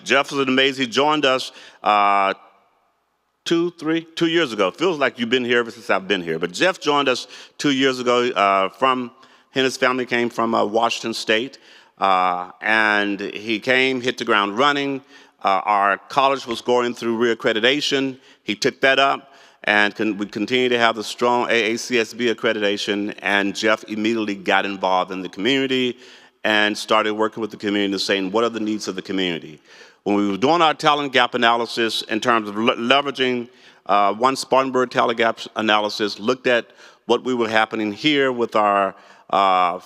Jeff is amazing. He joined us 2 years ago. It feels like you've been here ever since I've been here. But Jeff joined us 2 years ago. He and his family came from Washington State. And he came, hit the ground running. Our college was going through reaccreditation. He took that up, and we continue to have the strong AACSB accreditation. And Jeff immediately got involved in the community and started working with the community, saying, what are the needs of the community? When we were doing our talent gap analysis in terms of leveraging one Spartanburg talent gap analysis, looked at what we were happening here with our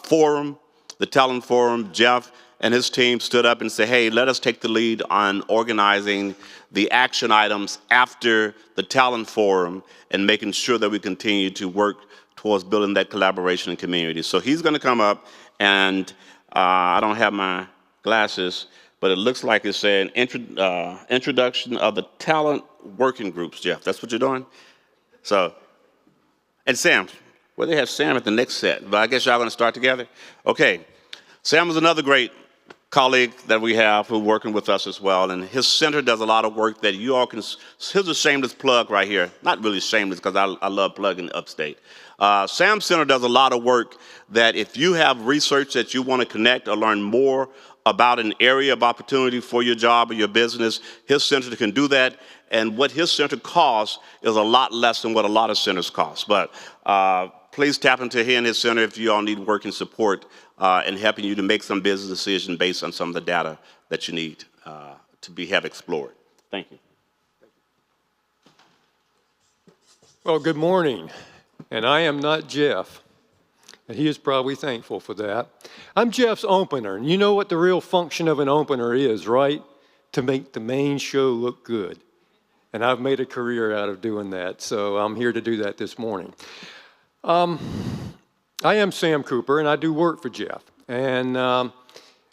forum, the talent forum. Jeff and his team stood up and said, hey, let us take the lead on organizing the action items after the talent forum and making sure that we continue to work towards building that collaboration and community. So he's going to come up, and I don't have my glasses, but it looks like it's an introduction of the talent working groups, Jeff. That's what you're doing? So, and Sam, well, they have Sam at the next set, but I guess y'all going to start together? Okay. Sam is another great colleague that we have who's working with us as well, and his center does a lot of work that you all can, here's a shameless plug right here. Not really shameless, because I love plugging Upstate. Sam's center does a lot of work that if you have research that you want to connect or learn more about an area of opportunity for your job or your business, his center can do that. And what his center costs is a lot less than what a lot of centers cost. But please tap into him and his center if you all need working support in helping you to make some business decisions based on some of the data that you need to have explored. Thank you. Well, good morning. And I am not Jeff. And he is probably thankful for that. I'm Jeff's opener. And you know what the real function of an opener is, right? To make the main show look good. And I've made a career out of doing that. So I'm here to do that this morning. I am Sam Cooper, and I do work for Jeff. And I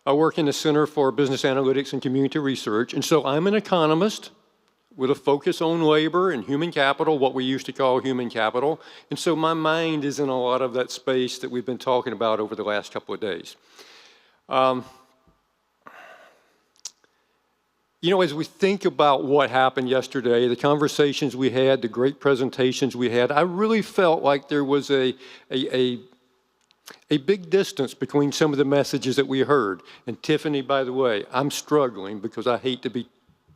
work in the Center for Business Analytics and Community Research. And so I'm an economist with a focus on labor and human capital, what we used to call human capital. And so my mind is in a lot of that space that we've been talking about over the last couple of days. You know, as we think about what happened yesterday, the conversations we had, the great presentations we had, I really felt like there was a big distance between some of the messages that we heard. And Tiffany, by the way, I'm struggling because I hate to be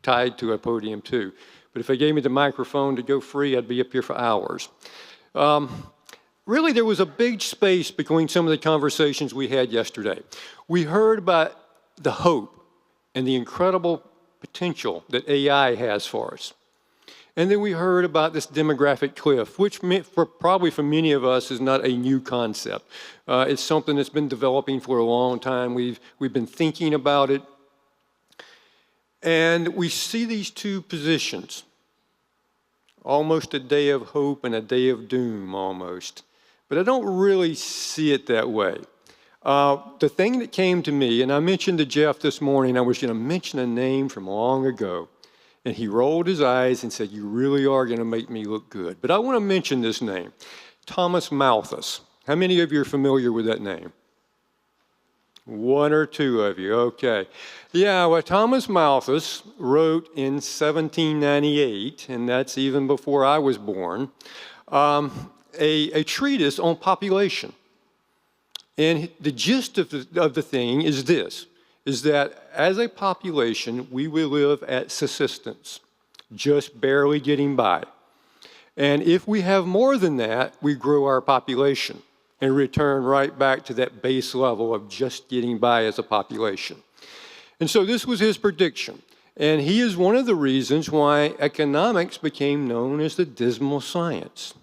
tied to a podium too. But if they gave me the microphone to go free, I'd be up here for hours. Really, there was a big space between some of the conversations we had yesterday. We heard about the hope and the incredible potential that AI has for us. And then we heard about this demographic cliff, which probably for many of us is not a new concept. It's something that's been developing for a long time. We've been thinking about it. And we see these two positions, almost a day of hope and a day of doom almost. But I don't really see it that way. The thing that came to me, and I mentioned to Jeff this morning, I was going to mention a name from long ago. And he rolled his eyes and said, you really are going to make me look good. But I want to mention this name, Thomas Malthus. How many of you are familiar with that name? One or two of you, okay. Yeah, well, Thomas Malthus wrote in 1798, and that's even before I was born, a treatise on population. And the gist of the thing is this, is that as a population, we will live at subsistence, just barely getting by. And if we have more than that, we grow our population and return right back to that base level of just getting by as a population. And so this was his prediction. And he is one of the reasons why economics became known as the dismal science.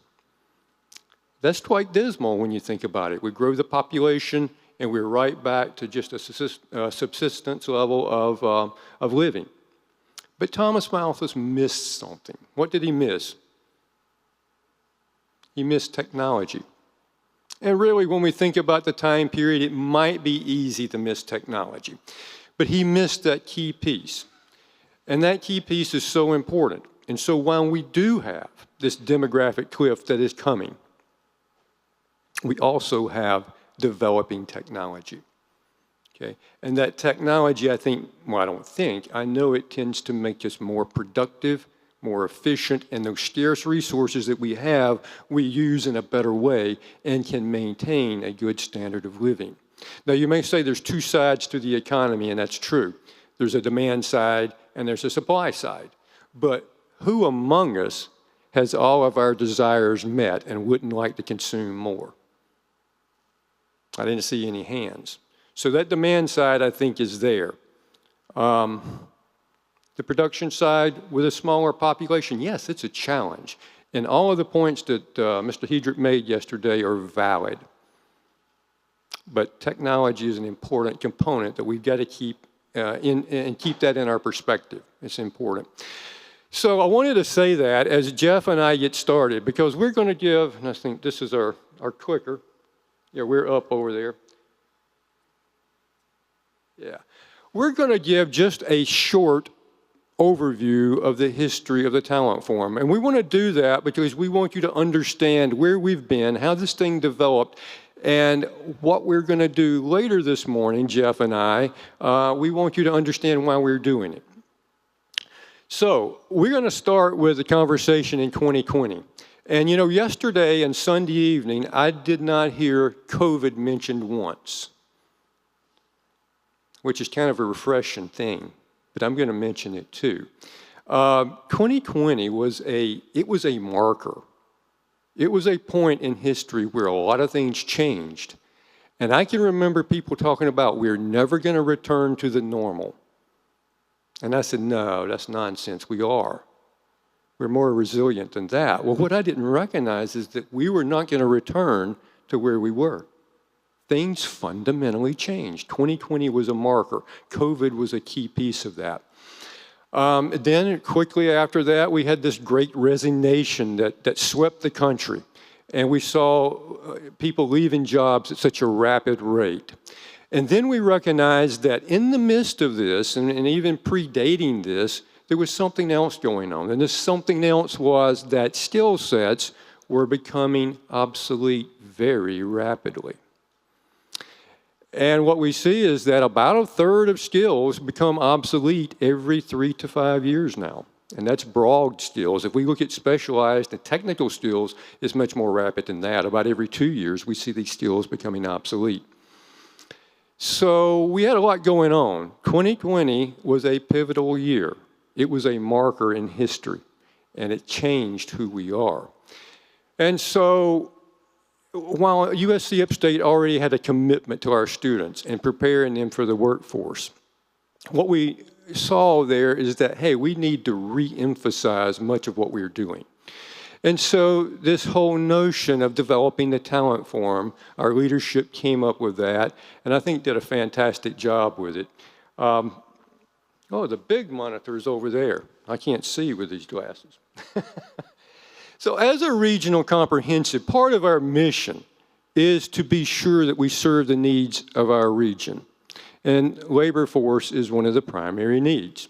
That's quite dismal when you think about it. We grow the population and we're right back to just a subsistence level of living. But Thomas Malthus missed something. What did he miss? He missed technology. And really, when we think about the time period, it might be easy to miss technology. But he missed that key piece. And that key piece is so important. And so while we do have this demographic cliff that is coming, we also have developing technology. Okay? And that technology, I think, well, I don't think, I know it tends to make us more productive, more efficient, and those scarce resources that we have, we use in a better way and can maintain a good standard of living. Now, you may say there's two sides to the economy, and that's true. There's a demand side and there's a supply side. But who among us has all of our desires met and wouldn't like to consume more? I didn't see any hands. So that demand side, I think, is there. The production side with a smaller population, yes, it's a challenge. And all of the points that Mr. Hedrick made yesterday are valid. But technology is an important component that we've got to keep and keep that in our perspective. It's important. So I wanted to say that as Jeff and I get started, because we're going to give, and I think this is our clicker. Yeah, we're up over there. Yeah. We're going to give just a short overview of the history of the Talent Forum. And we want to do that because we want you to understand where we've been, how this thing developed, and what we're going to do later this morning, Jeff and I. We want you to understand why we're doing it. So we're going to start with the conversation in 2020. And you know, yesterday and Sunday evening, I did not hear COVID mentioned once, which is kind of a refreshing thing, but I'm going to mention it too. 2020 was a marker. It was a point in history where a lot of things changed. And I can remember people talking about we're never going to return to the normal. And I said, no, that's nonsense. We are. We're more resilient than that. Well, what I didn't recognize is that we were not going to return to where we were. Things fundamentally changed. 2020 was a marker. COVID was a key piece of that. Then quickly after that, we had this great resignation that swept the country. And we saw people leaving jobs at such a rapid rate. And then we recognized that in the midst of this, and even predating this, there was something else going on. And this something else was that skill sets were becoming obsolete very rapidly. And what we see is that about a third of skills become obsolete every 3 to 5 years now. And that's broad skills. If we look at specialized and technical skills, it's much more rapid than that. About every 2 years, we see these skills becoming obsolete. So we had a lot going on. 2020 was a pivotal year. It was a marker in history, and it changed who we are. And so while USC Upstate already had a commitment to our students and preparing them for the workforce, what we saw there is that, hey, we need to re-emphasize much of what we're doing. And so this whole notion of developing the Talent Forum, our leadership came up with that, and I think did a fantastic job with it. Oh, the big monitor is over there. I can't see with these glasses. So as a regional comprehensive, part of our mission is to be sure that we serve the needs of our region. And labor force is one of the primary needs.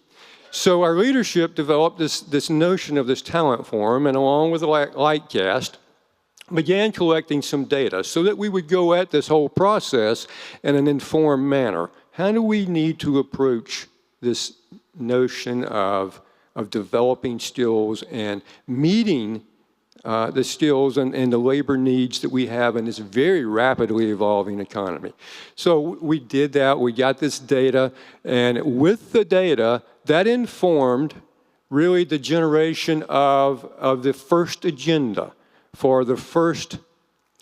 So our leadership developed this notion of this Talent Forum, and along with the Lightcast, began collecting some data so that we would go at this whole process in an informed manner. How do we need to approach this notion of developing skills and meeting the skills and the labor needs that we have in this very rapidly evolving economy? So we did that, we got this data, and with the data, that informed really the generation of the first agenda for the first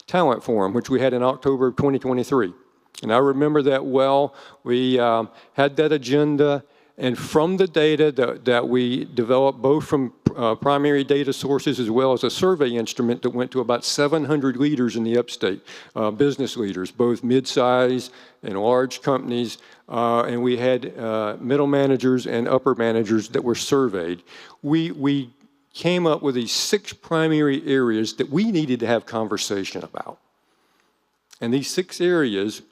Talent Forum, which we had in October of 2023. And I remember that well. We had that agenda, and from the data that we developed, both from primary data sources as well as a survey instrument that went to about 700 leaders in the Upstate, business leaders, both mid-size and large companies, and we had middle managers and upper managers that were surveyed. We came up with these 6 primary areas that we needed to have conversation about. And these 6 areas,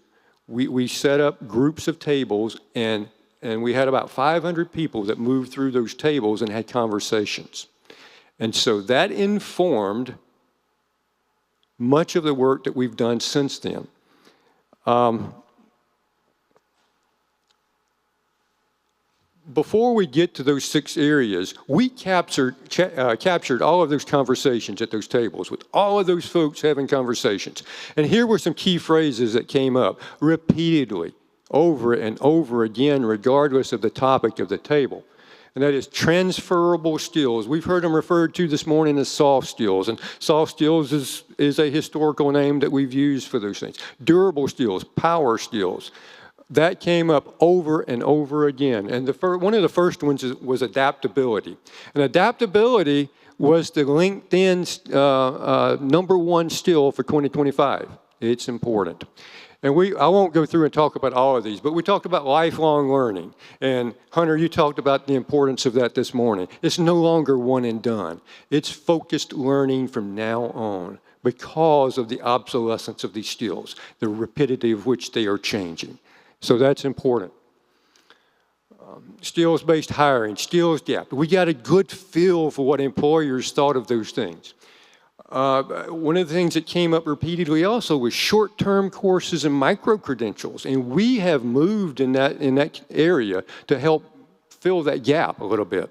we set up groups of tables, and we had about 500 people that moved through those tables and had conversations. And so that informed much of the work that we've done since then. before we get to those 6 areas, we captured all of those conversations at those tables with all of those folks having conversations. And here were some key phrases that came up repeatedly, over and over again, regardless of the topic of the table. And that is transferable skills. We've heard them referred to this morning as soft skills, and soft skills is a historical name that we've used for those things. Durable skills, power skills. That came up over and over again. And one of the first ones was adaptability. And adaptability was the LinkedIn #1 skill for 2025. It's important. And I won't go through and talk about all of these, but we talked about lifelong learning. And Hunter, you talked about the importance of that this morning. It's no longer one and done. It's focused learning from now on because of the obsolescence of these skills, the rapidity of which they are changing. So that's important. Skills-based hiring, skills gap. We got a good feel for what employers thought of those things. One of the things that came up repeatedly also was short-term courses and micro-credentials, and we have moved in that area to help fill that gap a little bit.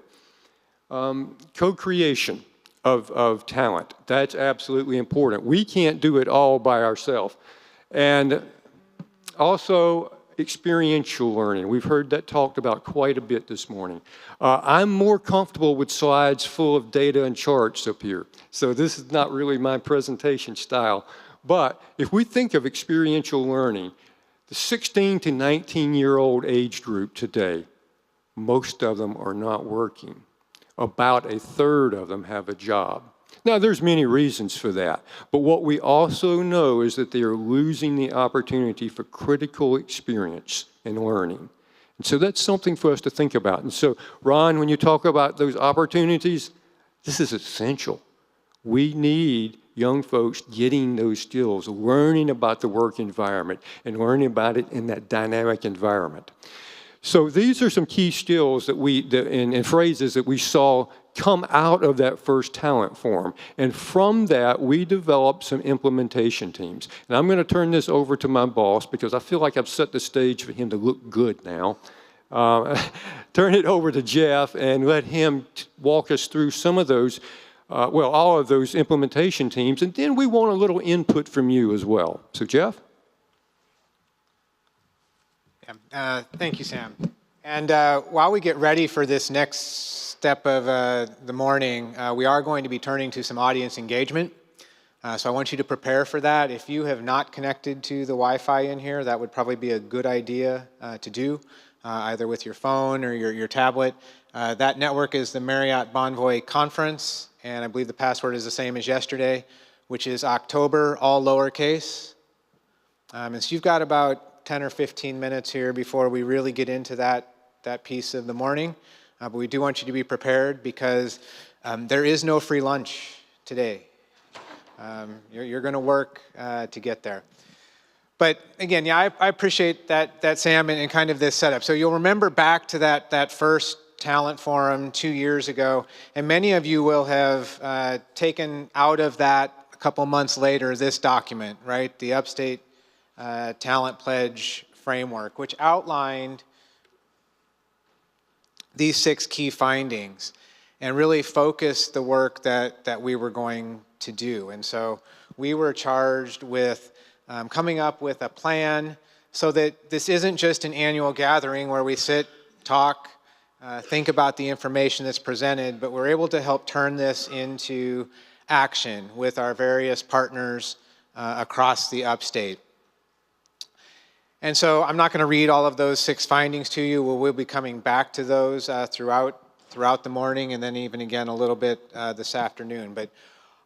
Co-creation of talent, that's absolutely important. We can't do it all by ourselves. And also, experiential learning. We've heard that talked about quite a bit this morning. I'm more comfortable with slides full of data and charts up here. So this is not really my presentation style. But if we think of experiential learning, the 16 to 19-year-old age group today, most of them are not working. About 1/3 of them have a job. Now, there's many reasons for that, but what we also know is that they are losing the opportunity for critical experience and learning. And so that's something for us to think about. And so, Ron, when you talk about those opportunities, this is essential. We need young folks getting those skills, learning about the work environment, and learning about it in that dynamic environment. So these are some key skills and phrases that we saw come out of that first talent forum. And from that, we developed some implementation teams. And I'm going to turn this over to my boss because I feel like I've set the stage for him to look good now. Turn it over to Jeff and let him walk us through some of those, all of those implementation teams. And then we want a little input from you as well. So Jeff? Thank you, Sam. And while we get ready for this next step of the morning, we are going to be turning to some audience engagement. So I want you to prepare for that. If you have not connected to the Wi-Fi in here, that would probably be a good idea to do, either with your phone or your tablet. That network is the Marriott Bonvoy Conference, and I believe the password is the same as yesterday, which is October, all lowercase. And so you've got about 10 or 15 minutes here before we really get into that piece of the morning. But we do want you to be prepared because there is no free lunch today. You're going to work to get there. But again, yeah, I appreciate that Sam, and kind of this setup. So you'll remember back to that first talent forum 2 years ago, and many of you will have taken out of that a couple months later this document, right? The Upstate Talent Pledge Framework, which outlined these 6 key findings and really focused the work that we were going to do. And so we were charged with coming up with a plan so that this isn't just an annual gathering where we sit, talk, think about the information that's presented, but we're able to help turn this into action with our various partners across the Upstate. And so I'm not going to read all of those 6 findings to you. We'll be coming back to those throughout the morning and then even again a little bit this afternoon. But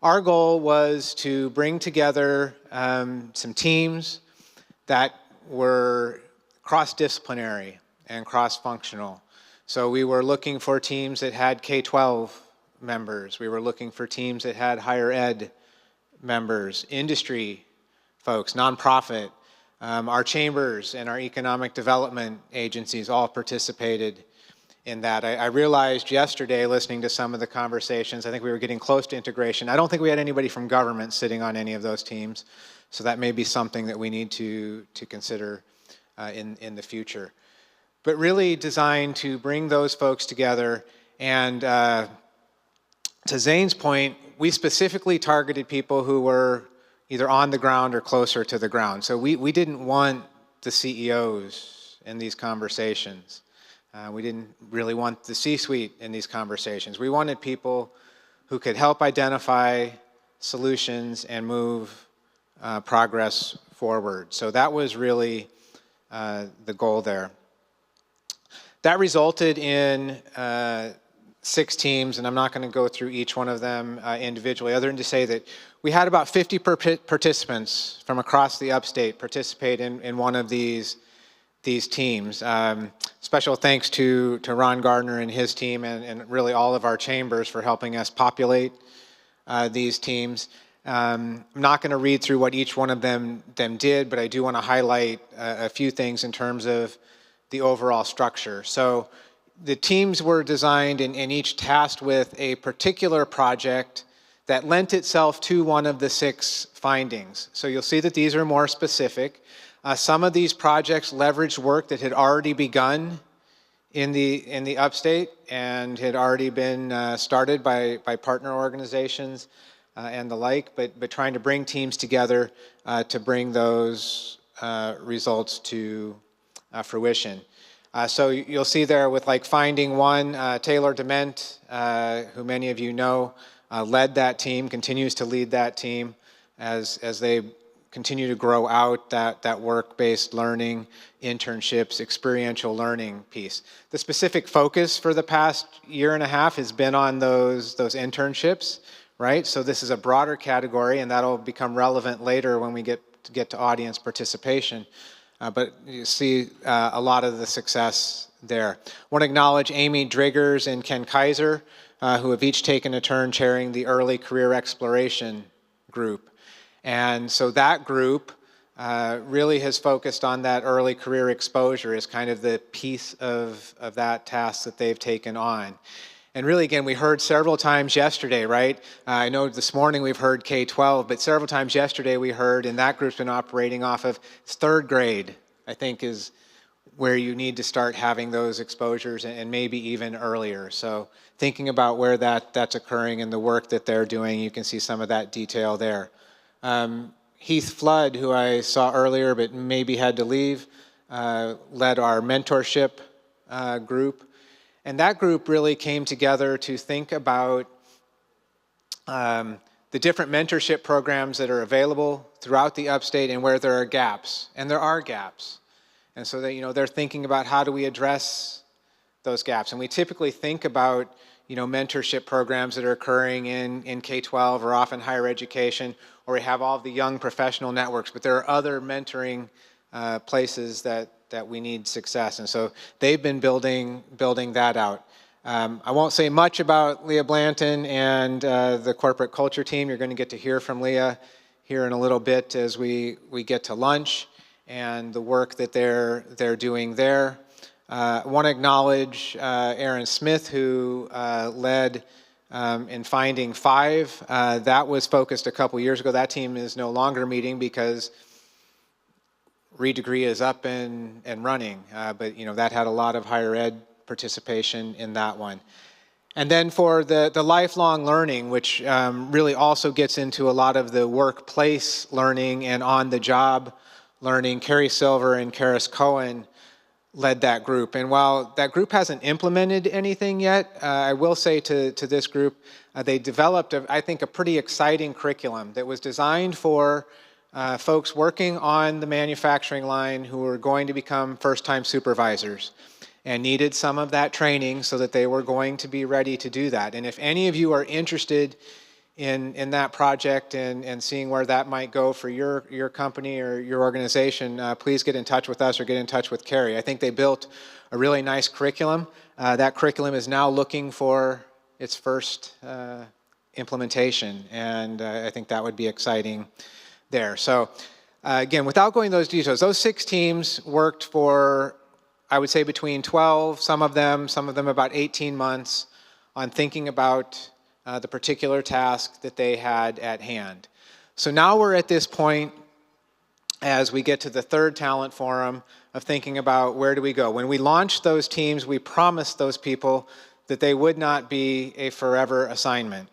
our goal was to bring together some teams that were cross-disciplinary and cross-functional. So we were looking for teams that had K-12 members. We were looking for teams that had higher ed members, industry folks, nonprofit. Our chambers and our economic development agencies all participated in that. I realized yesterday, listening to some of the conversations, I think we were getting close to integration. I don't think we had anybody from government sitting on any of those teams, so that may be something that we need to consider in the future. but really designed to bring those folks together. And to Zane's point, we specifically targeted people who were either on the ground or closer to the ground. So we didn't want the CEOs in these conversations. We didn't really want the C-suite in these conversations. We wanted people who could help identify solutions and move progress forward. So that was really the goal there. That resulted in 6 teams, and I'm not going to go through each one of them individually, other than to say that we had about 50 participants from across the Upstate participate in one of these teams. Special thanks to Ron Gardner and his team, and really all of our chambers for helping us populate these teams. I'm not going to read through what each one of them did, but I do want to highlight a few things in terms of the overall structure. So the teams were designed and each tasked with a particular project that lent itself to one of the 6 findings. So you'll see that these are more specific. Some of these projects leveraged work that had already begun in the Upstate and had already been started by partner organizations and the like, but trying to bring teams together to bring those results to fruition. So you'll see there with like finding 1, Taylor Dement, who many of you know, led that team, continues to lead that team as they continue to grow out that work-based learning, internships, experiential learning piece. The specific focus for the past year and a half has been on those internships, right? So this is a broader category, and that'll become relevant later when we get to audience participation. But you see a lot of the success there. I want to acknowledge Amy Driggers and Ken Kaiser, who have each taken a turn chairing the early career exploration group. And so that group really has focused on that early career exposure as kind of the piece of that task that they've taken on. And really, again, we heard several times yesterday, right? I know this morning we've heard K-12, but several times yesterday we heard, and that group's been operating off of 3rd grade, I think, is where you need to start having those exposures, and maybe even earlier. So thinking about where that's occurring and the work that they're doing, you can see some of that detail there. Heath Flood, who I saw earlier but maybe had to leave, led our mentorship group. And that group really came together to think about the different mentorship programs that are available throughout the Upstate and where there are gaps. And there are gaps. And so they're thinking about how do we address those gaps. And we typically think about mentorship programs that are occurring in K-12 or often higher education, or we have all of the young professional networks, but there are other mentoring places that we need success. And so they've been building that out. I won't say much about Leah Blanton and the corporate culture team. You're going to get to hear from Leah here in a little bit as we get to lunch and the work that they're doing there. I want to acknowledge Aaron Smith, who led in Finding 5. That was focused a couple years ago. That team is no longer meeting because Redegree is up and running, but that had a lot of higher ed participation in that one. And then for the lifelong learning, which really also gets into a lot of the workplace learning and on-the-job learning, Carrie Silver and Karis Cohen led that group. And while that group hasn't implemented anything yet, I will say to this group, they developed, I think, a pretty exciting curriculum that was designed for folks working on the manufacturing line who were going to become first-time supervisors and needed some of that training so that they were going to be ready to do that. And if any of you are interested in that project and seeing where that might go for your company or your organization, please get in touch with us or get in touch with Carrie. I think they built a really nice curriculum. That curriculum is now looking for its first implementation, and I think that would be exciting there. So again, without going into those details, those 6 teams worked for, I would say, between 12, some of them about 18 months on thinking about the particular task that they had at hand. So now we're at this point as we get to the third talent forum of thinking about where do we go. When we launched those teams, we promised those people that they would not be a forever assignment,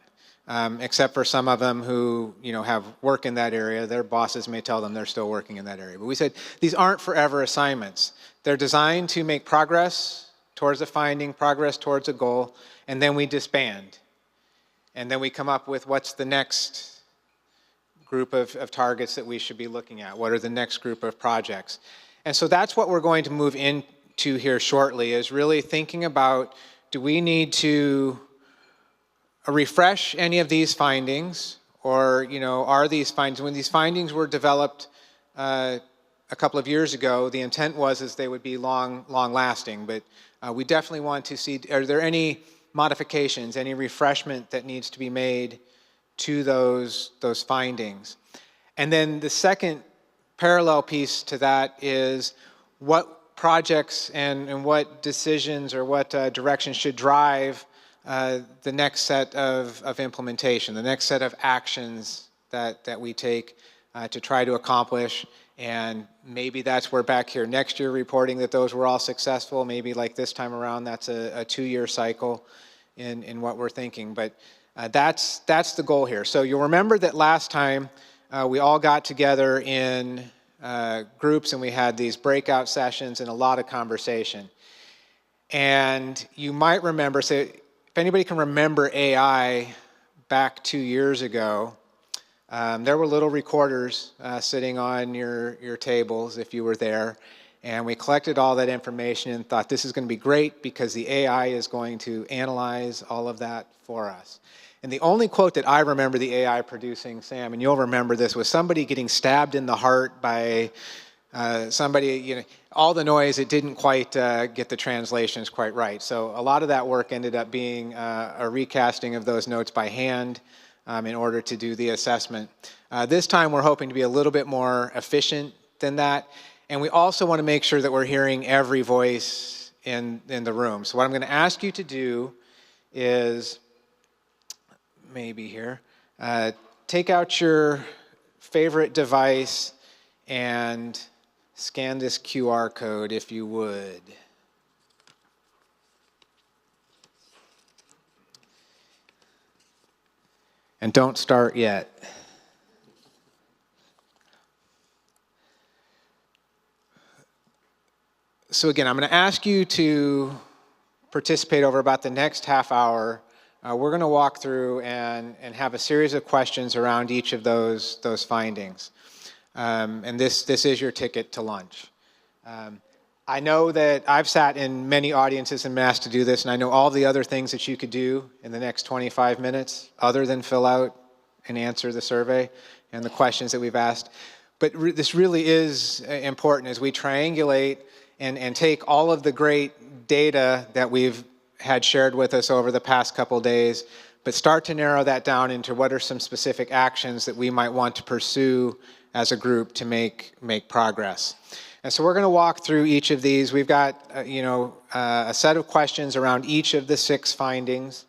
except for some of them who have work in that area. Their bosses may tell them they're still working in that area. But we said these aren't forever assignments. They're designed to make progress towards a finding, progress towards a goal, and then we disband. And then we come up with what's the next group of targets that we should be looking at. What are the next group of projects? And so that's what we're going to move into here shortly, is really thinking about, do we need to refresh any of these findings, or are these findings, when these findings were developed a couple of years ago, the intent was they would be long lasting, but we definitely want to see, are there any modifications, any refreshment that needs to be made to those findings? And then the second parallel piece to that is what projects and what decisions or what directions should drive the next set of implementation, the next set of actions that we take to try to accomplish. And maybe that's where back here next year reporting that those were all successful. Maybe like this time around, that's a 2-year cycle in what we're thinking. But that's the goal here. So you'll remember that last time we all got together in groups and we had these breakout sessions and a lot of conversation. And you might remember, so if anybody can remember AI back 2 years ago, there were little recorders sitting on your tables if you were there. And we collected all that information and thought this is going to be great because the AI is going to analyze all of that for us. And the only quote that I remember the AI producing, Sam, and you'll remember this, was somebody getting stabbed in the heart by somebody, all the noise, it didn't quite get the translations quite right. So a lot of that work ended up being a recasting of those notes by hand in order to do the assessment. This time we're hoping to be a little bit more efficient than that. And we also want to make sure that we're hearing every voice in the room. So what I'm going to ask you to do is, maybe here, take out your favorite device and scan this QR code if you would. And don't start yet. So again, I'm going to ask you to participate over about the next half hour. We're going to walk through and have a series of questions around each of those findings. And this is your ticket to lunch. I know that I've sat in many audiences and been asked to do this, and I know all the other things that you could do in the next 25 minutes other than fill out and answer the survey and the questions that we've asked. But this really is important as we triangulate and take all of the great data that we've had shared with us over the past couple of days, but start to narrow that down into what are some specific actions that we might want to pursue as a group to make progress. And so we're going to walk through each of these. We've got a set of questions around each of the 6 findings.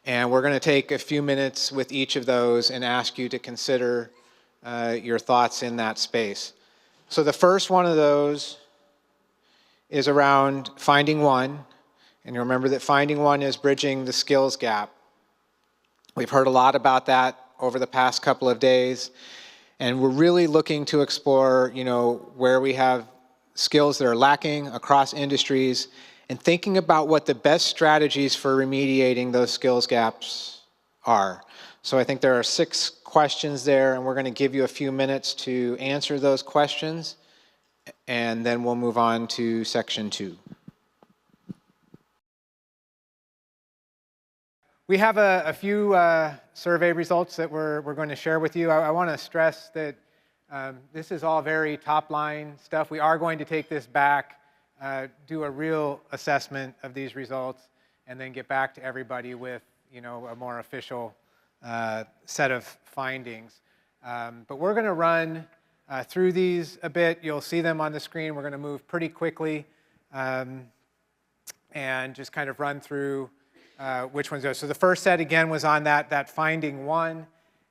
And we're going to take a few minutes with each of those and ask you to consider your thoughts in that space. So the first one of those is around finding 1. And you remember that finding 1 is bridging the skills gap. We've heard a lot about that over the past couple of days. And we're really looking to explore, where we have skills that are lacking across industries and thinking about what the best strategies for remediating those skills gaps are. So I think there are 6 questions there, and we're going to give you a few minutes to answer those questions, and then we'll move on to section 2. We have a few survey results that we're going to share with you. I want to stress that this is all very top-line stuff. We are going to take this back, do a real assessment of these results, and then get back to everybody with a more official set of findings. But we're going to run through these a bit. You'll see them on the screen. We're going to move pretty quickly and just kind of run through which ones those. So the first set, again, was on that finding 1.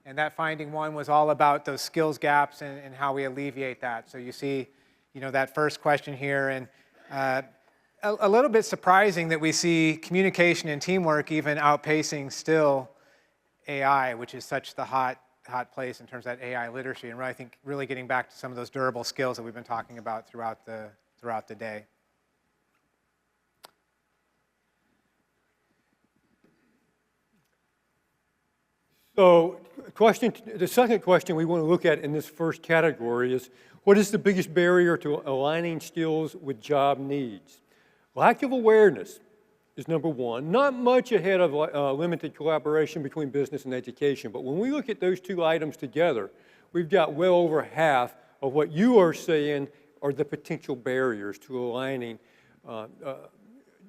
And that finding one was all about those skills gaps and how we alleviate that. So you see, that first question here, and a little bit surprising that we see communication and teamwork even outpacing still AI, which is such the hot place in terms of that AI literacy, and I think really getting back to some of those durable skills that we've been talking about throughout the day. So the second question we want to look at in this first category is, what is the biggest barrier to aligning skills with job needs? Lack of awareness is number one. Not much ahead of limited collaboration between business and education, but when we look at those two items together, we've got well over half of what you are saying are the potential barriers to aligning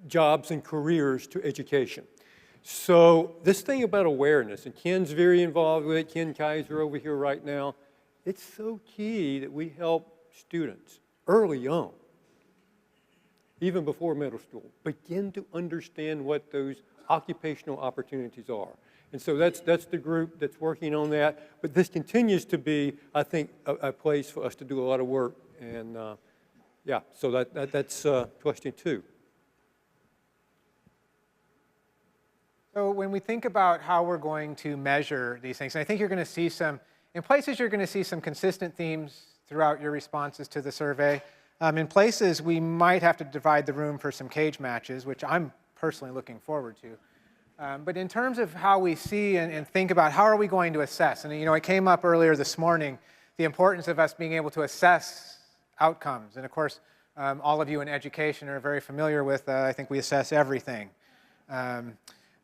jobs and careers to education. So this thing about awareness, and Ken's very involved with it, Ken Kaiser over here right now, it's so key that we help students early on, even before middle school, begin to understand what those occupational opportunities are. And so that's the group that's working on that, but this continues to be, I think, a place for us to do a lot of work, and yeah, so that's question two. So when we think about how we're going to measure these things, and I think you're going to see in places you're going to see some consistent themes throughout your responses to the survey. In places we might have to divide the room for some cage matches, which I'm personally looking forward to. But in terms of how we see and think about how are we going to assess, and it came up earlier this morning, the importance of us being able to assess outcomes. And of course, all of you in education are very familiar with, I think we assess everything.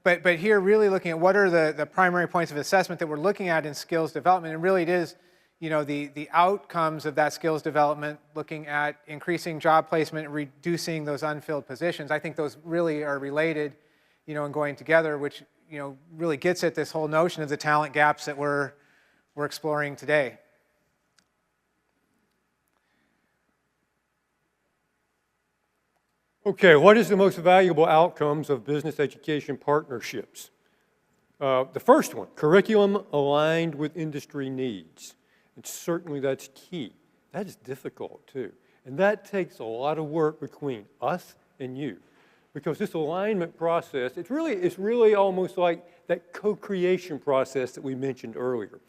But here, really looking at what are the primary points of assessment that we're looking at in skills development, and really it is, the outcomes of that skills development, looking at increasing job placement, reducing those unfilled positions. I think those really are related, and going together, which, really gets at this whole notion of the talent gaps that we're exploring today. Okay, what is the most valuable outcomes of business education partnerships? The first one, curriculum aligned with industry needs. And certainly that's key. That is difficult too. And that takes a lot of work between us and you. Because this alignment process, it's really almost like that co-creation process that we mentioned earlier.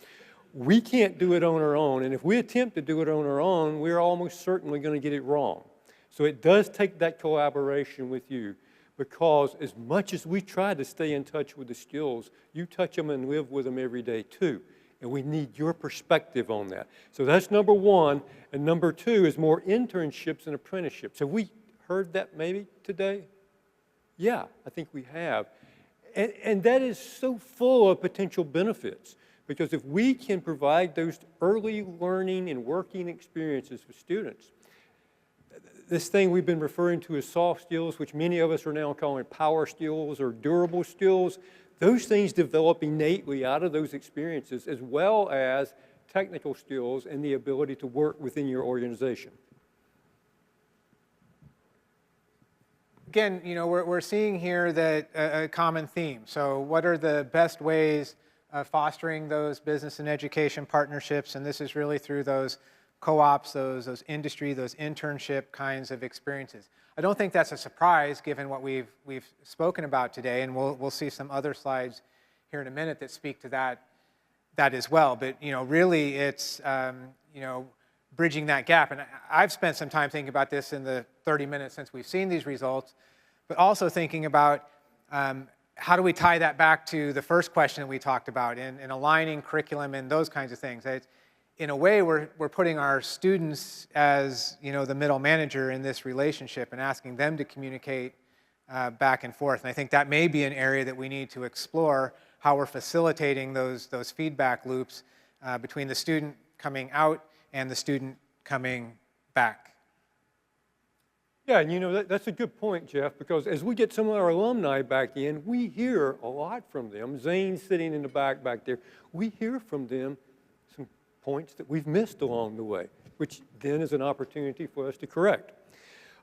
We can't do it on our own, and if we attempt to do it on our own, we're almost certainly going to get it wrong. So it does take that collaboration with you, because as much as we try to stay in touch with the skills, you touch them and live with them every day too. And we need your perspective on that. So that's number one. And number two is more internships and apprenticeships. Have we heard that maybe today? Yeah, I think we have. And that is so full of potential benefits, because if we can provide those early learning and working experiences for students, this thing we've been referring to as soft skills, which many of us are now calling power skills or durable skills, those things develop innately out of those experiences, as well as technical skills and the ability to work within your organization. Again, we're seeing here that a common theme. So what are the best ways of fostering those business and education partnerships? And this is really through those co-ops, those industry, those internship kinds of experiences. I don't think that's a surprise given what we've spoken about today, and we'll see some other slides here in a minute that speak to that as well. But really it's bridging that gap. And I've spent some time thinking about this in the 30 minutes since we've seen these results, but also thinking about how do we tie that back to the first question that we talked about in aligning curriculum and those kinds of things. In a way, we're putting our students as the middle manager in this relationship and asking them to communicate back and forth. And I think that may be an area that we need to explore, how we're facilitating those feedback loops between the student coming out and the student coming back. Yeah, and that's a good point, Jeff, because as we get some of our alumni back in, we hear a lot from them. Zane's sitting in the back there. We hear from them some points that we've missed along the way, which then is an opportunity for us to correct.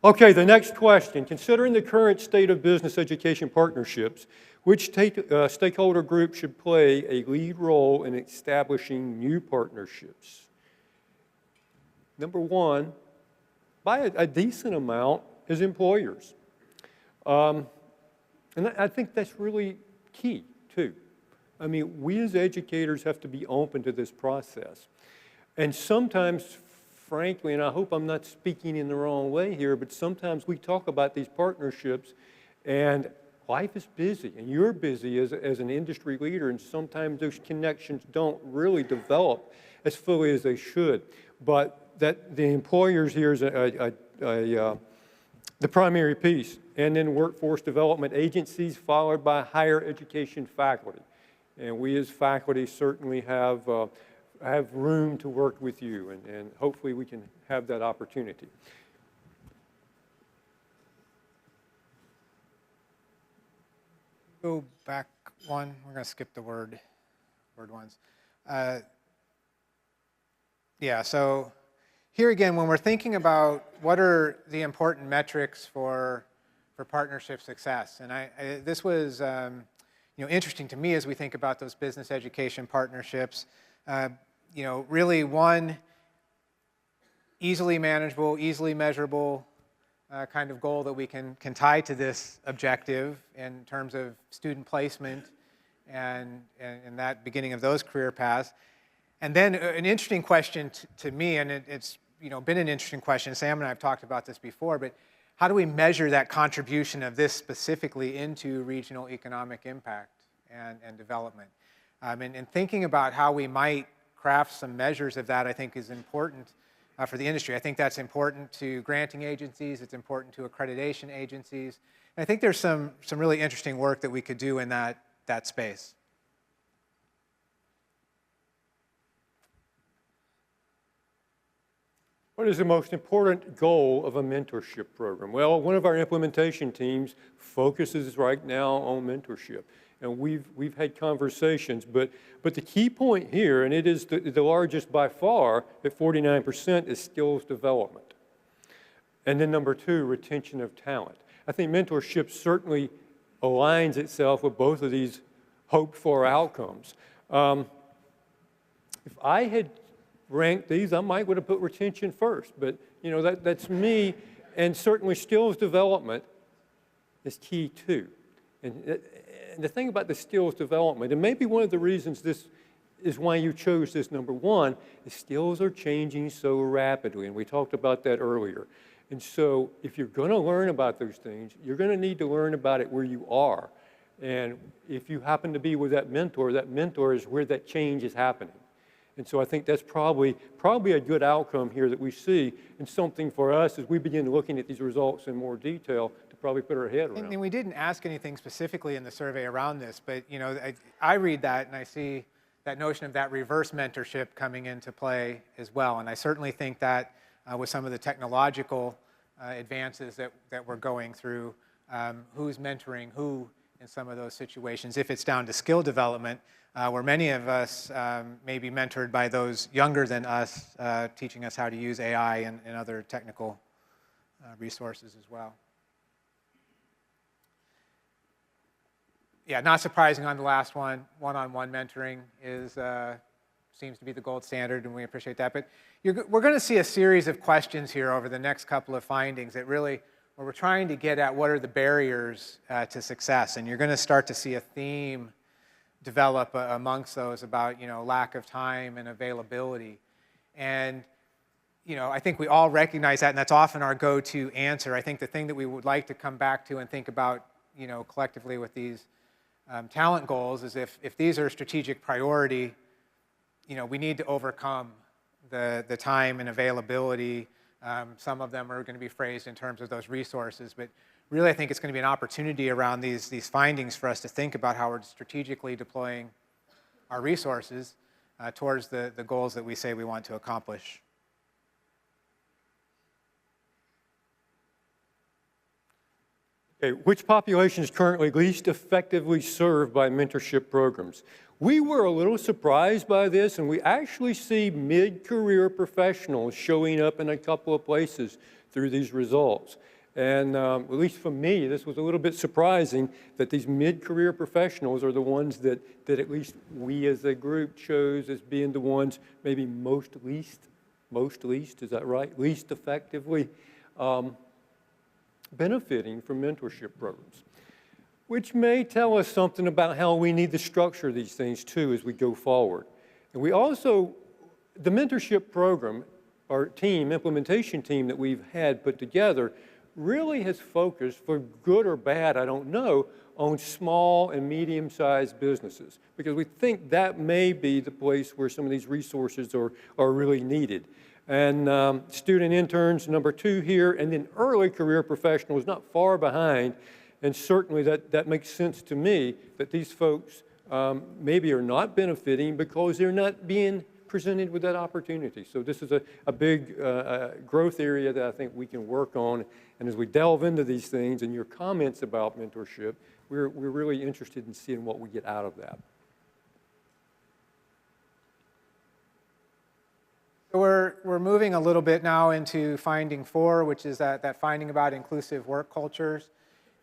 Okay, the next question. Considering the current state of business education partnerships, Which stakeholder group should play a lead role in establishing new partnerships? Number one, by a decent amount, is employers. And I think that's really key, too. I mean, we as educators have to be open to this process. And sometimes, frankly, and I hope I'm not speaking in the wrong way here, but sometimes we talk about these partnerships and life is busy, and you're busy as an industry leader, and sometimes those connections don't really develop as fully as they should. But that the employers here is the primary piece, and then workforce development agencies followed by higher education faculty. And we as faculty certainly have room to work with you, and hopefully we can have that opportunity. Go back one. We're going to skip the word ones. Yeah, so here again, when we're thinking about what are the important metrics for partnership success, and this was interesting to me as we think about those business education partnerships. Really one easily manageable, easily measurable kind of goal that we can tie to this objective in terms of student placement and that beginning of those career paths. And then an interesting question to me, and it's been an interesting question. Sam and I have talked about this before, but how do we measure that contribution of this specifically into regional economic impact and development? And thinking about how we might craft some measures of that, I think, is important for the industry. I think that's important to granting agencies. It's important to accreditation agencies. And I think there's some really interesting work that we could do in that space. What is the most important goal of a mentorship program? Well, one of our implementation teams focuses right now on mentorship. And we've had conversations, but the key point here, and it is the largest by far at 49%, is skills development. And then number two, retention of talent. I think mentorship certainly aligns itself with both of these hoped for outcomes. If I had ranked these, I might would have put retention first, but that's me, and certainly skills development is key too. And the thing about the skills development, and maybe one of the reasons this is why you chose this number one, is skills are changing so rapidly, and we talked about that earlier. And so if you're going to learn about those things, you're going to need to learn about it where you are. And if you happen to be with that mentor is where that change is happening. And so I think that's probably a good outcome here that we see, and something for us as we begin looking at these results in more detail to probably put our head around. And we didn't ask anything specifically in the survey around this, but I read that and I see that notion of that reverse mentorship coming into play as well. And I certainly think that with some of the technological advances that we're going through, who's mentoring who in some of those situations, if it's down to skill development, where many of us may be mentored by those younger than us, teaching us how to use AI and other technical resources as well. Yeah, not surprising on the last one, one-on-one mentoring seems to be the gold standard, and we appreciate that. But we're going to see a series of questions here over the next couple of findings that really, where we're trying to get at what are the barriers to success, and you're going to start to see a theme develop amongst those about lack of time and availability. And I think we all recognize that, and that's often our go-to answer. I think the thing that we would like to come back to and think about collectively with these talent goals is if these are a strategic priority, we need to overcome the time and availability. Some of them are going to be phrased in terms of those resources, but really I think it's going to be an opportunity around these findings for us to think about how we're strategically deploying our resources towards the goals that we say we want to accomplish. Okay, which population is currently least effectively served by mentorship programs? We were a little surprised by this, and we actually see mid-career professionals showing up in a couple of places through these results. And at least for me, this was a little bit surprising that these mid-career professionals are the ones that at least we as a group chose as being the ones maybe most least, is that right? Least effectively benefiting from mentorship programs, which may tell us something about how we need to structure these things too as we go forward. And we also, the mentorship program, our team, implementation team that we've had put together really has focused, for good or bad, I don't know, on small and medium-sized businesses, because we think that may be the place where some of these resources are really needed. And student interns, number 2 here, and then early career professionals not far behind, and certainly that makes sense to me that these folks maybe are not benefiting because they're not being presented with that opportunity. So this is a big growth area that I think we can work on. And as we delve into these things and your comments about mentorship, we're really interested in seeing what we get out of that. So we're moving a little bit now into finding 4, which is that finding about inclusive work cultures.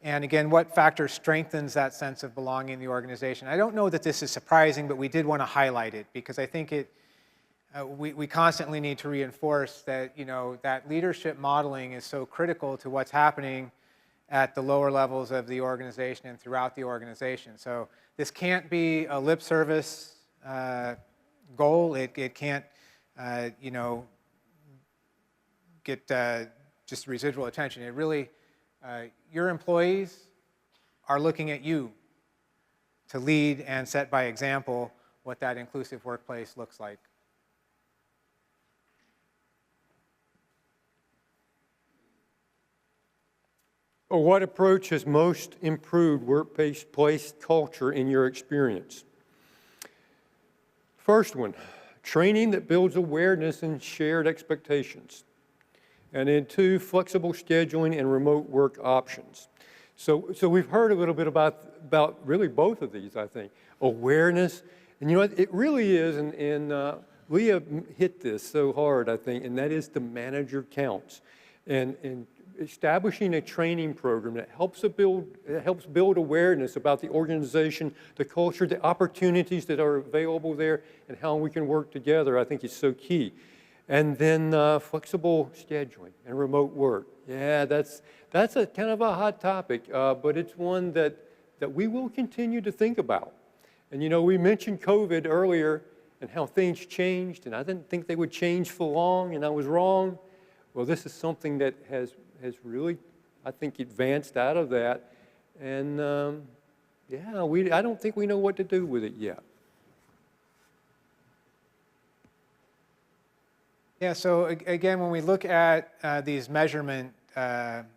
And again, what factor strengthens that sense of belonging in the organization? I don't know that this is surprising, but we did want to highlight it because I think we constantly need to reinforce that, that leadership modeling is so critical to what's happening at the lower levels of the organization and throughout the organization. So this can't be a lip service goal. It can't, get just residual attention. It really, your employees are looking at you to lead and set by example what that inclusive workplace looks like. Or what approach has most improved workplace culture in your experience? First one, training that builds awareness and shared expectations. And then 2, flexible scheduling and remote work options. So we've heard a little bit about really both of these, I think. Awareness, and it really is, and Leah hit this so hard, I think, and that is the manager counts. And establishing a training program that helps build awareness about the organization, the culture, the opportunities that are available there, and how we can work together, I think is so key. And then flexible scheduling and remote work. Yeah, that's a kind of a hot topic, but it's one that we will continue to think about. And we mentioned COVID earlier and how things changed, and I didn't think they would change for long, and I was wrong. Well, this is something that has really, I think, advanced out of that. And I don't think we know what to do with it yet. Yeah, so again, when we look at these measurement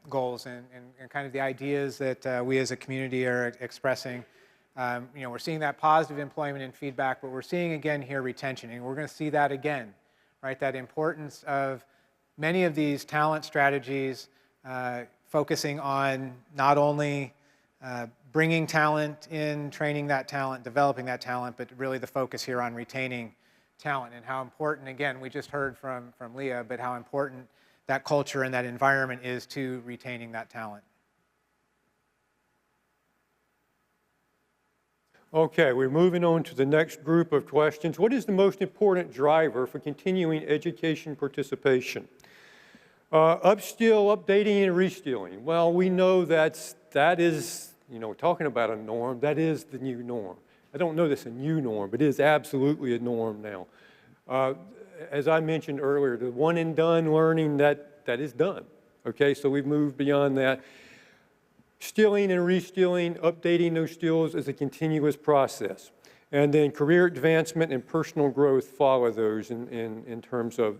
goals and kind of the ideas that we as a community are expressing, we're seeing that positive employment and feedback, but we're seeing again here retention, and we're going to see that again, right? That importance of many of these talent strategies focusing on not only bringing talent in, training that talent, developing that talent, but really the focus here on retaining talent and how important, again, we just heard from Leah, but how important that culture and that environment is to retaining that talent. Okay, we're moving on to the next group of questions. What is the most important driver for continuing education participation? Upskill, updating, and reskilling. Well, we know that is, talking about a norm, that is the new norm. I don't know that's a new norm, but it is absolutely a norm now. As I mentioned earlier, the one and done learning, that is done. Okay, so we've moved beyond that. Skilling and reskilling, updating those skills is a continuous process. And then career advancement and personal growth follow those in terms of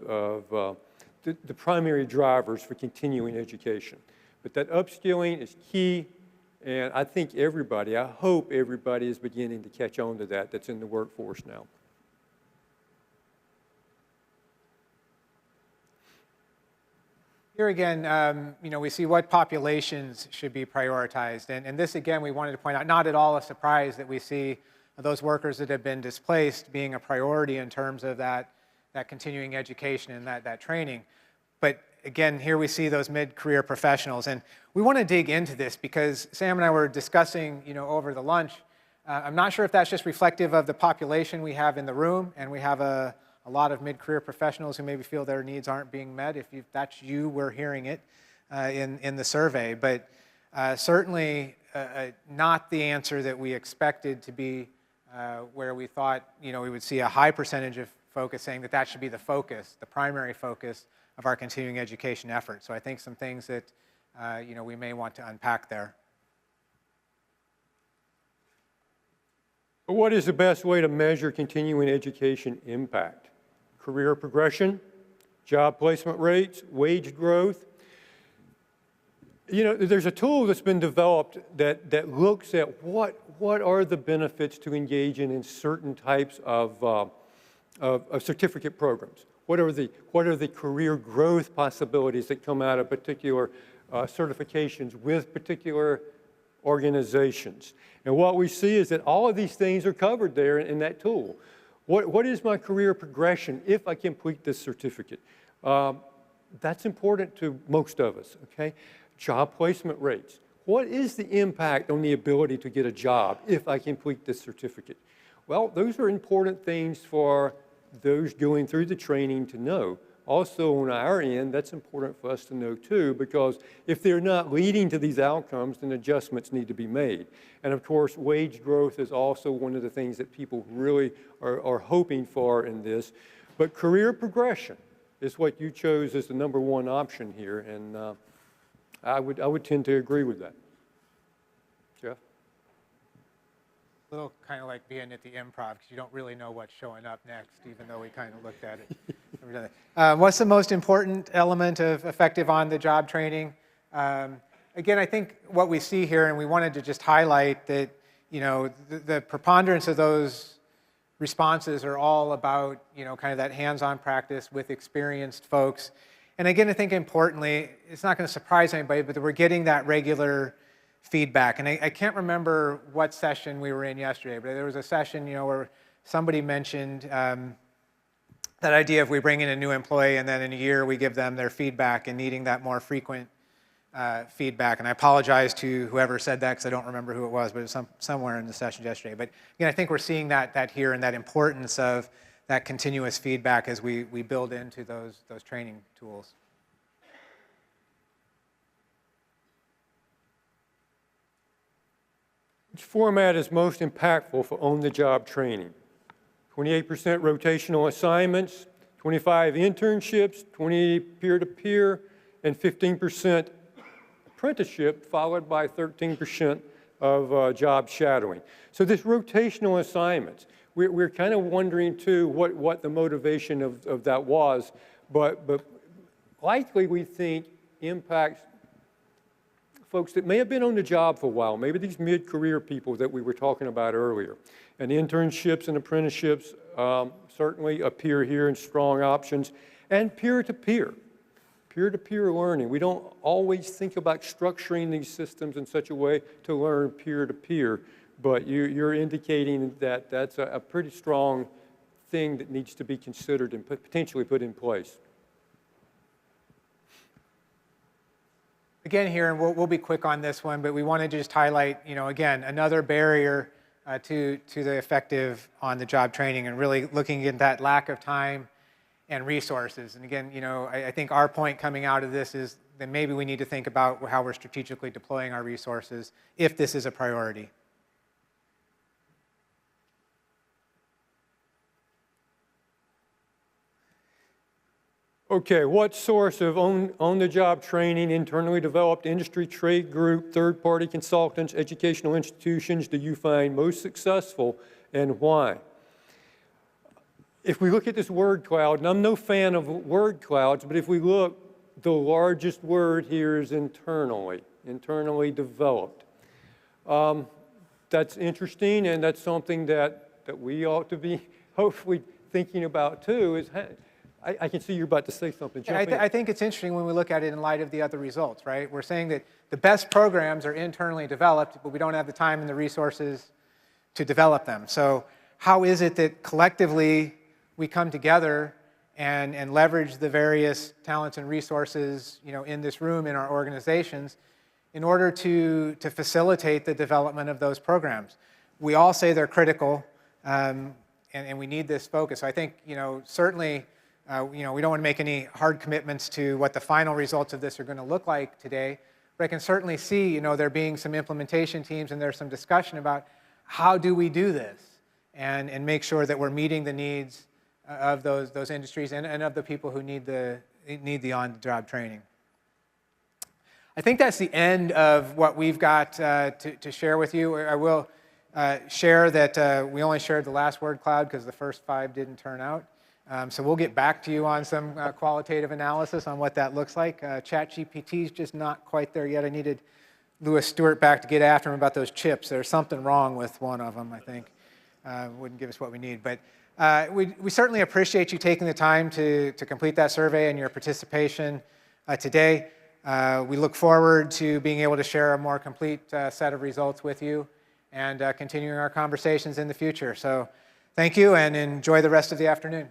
the primary drivers for continuing education. But that upskilling is key, and I think I hope everybody is beginning to catch on to that's in the workforce now. Here again, we see what populations should be prioritized. And this, again, we wanted to point out, not at all a surprise that we see those workers that have been displaced being a priority in terms of that continuing education and that training. But again, here we see those mid-career professionals. And we want to dig into this because Sam and I were discussing, over the lunch. I'm not sure if that's just reflective of the population we have in the room, and we have a lot of mid-career professionals who maybe feel their needs aren't being met. If that's you, we're hearing it in the survey. But certainly not the answer that we expected to be where we thought, we would see a high percentage of focus saying that should be the focus, the primary focus of our continuing education effort. So I think some things that we may want to unpack there. What is the best way to measure continuing education impact? Career progression, job placement rates, wage growth. There's a tool that's been developed that looks at what are the benefits to engage in certain types of certificate programs. What are the career growth possibilities that come out of particular certifications with particular organizations? And what we see is that all of these things are covered there in that tool. What is my career progression if I complete this certificate? That's important to most of us, okay? Job placement rates. What is the impact on the ability to get a job if I complete this certificate? Well, those are important things for those going through the training to know. Also on our end, that's important for us to know too, because if they're not leading to these outcomes, then adjustments need to be made. And of course, wage growth is also one of the things that people really are hoping for in this. But career progression is what you chose as the number one option here, and I would tend to agree with that. Jeff? A little kind of like being at the improv, because you don't really know what's showing up next, even though we kind of looked at it. What's the most important element of effective on-the-job training? Again, I think what we see here, and we wanted to just highlight that, the preponderance of those responses are all about, kind of that hands-on practice with experienced folks. And again, I think importantly, it's not going to surprise anybody, but that we're getting that regular feedback. And I can't remember what session we were in yesterday, but there was a session, where somebody mentioned that idea of we bring in a new employee and then in a year we give them their feedback and needing that more frequent feedback. And I apologize to whoever said that because I don't remember who it was, but it was somewhere in the session yesterday. But again, I think we're seeing that here and that importance of that continuous feedback as we build into those training tools. Which format is most impactful for on-the-job training? 28% rotational assignments, 25 internships, 20 peer-to-peer, and 15% apprenticeship, followed by 13% of job shadowing. So this rotational assignments, we're kind of wondering too what the motivation of that was, but likely we think impacts folks that may have been on the job for a while, maybe these mid-career people that we were talking about earlier. And internships and apprenticeships certainly appear here in strong options, and peer-to-peer learning. We don't always think about structuring these systems in such a way to learn peer-to-peer, but you're indicating that that's a pretty strong thing that needs to be considered and potentially put in place. Again here, and we'll be quick on this one, but we wanted to just highlight, again, another barrier to the effective on-the-job training and really looking at that lack of time and resources. And again, I think our point coming out of this is that maybe we need to think about how we're strategically deploying our resources if this is a priority. Okay, what source of on-the-job training, internally developed industry trade group, third-party consultants, educational institutions do you find most successful and why? If we look at this word cloud, and I'm no fan of word clouds, but if we look, the largest word here is internally developed. That's interesting, and that's something that we ought to be hopefully thinking about too, is I can see you're about to say something. I think it's interesting when we look at it in light of the other results, right? We're saying that the best programs are internally developed, but we don't have the time and the resources to develop them. So how is it that collectively we come together and leverage the various talents and resources, in this room, in our organizations, in order to facilitate the development of those programs. We all say they're critical, and we need this focus. So I think, certainly, we don't want to make any hard commitments to what the final results of this are going to look like today, but I can certainly see, there being some implementation teams and there's some discussion about how do we do this and make sure that we're meeting the needs of those industries and of the people who need the on-the-job training. I think that's the end of what we've got to share with you. I will share that we only shared the last word cloud because the first 5 didn't turn out. So we'll get back to you on some qualitative analysis on what that looks like. ChatGPT is just not quite there yet. I needed Lewis Stewart back to get after him about those chips. There's something wrong with one of them, I think. Wouldn't give us what we need. But we certainly appreciate you taking the time to complete that survey and your participation today. We look forward to being able to share a more complete set of results with you and continuing our conversations in the future. So thank you and enjoy the rest of the afternoon.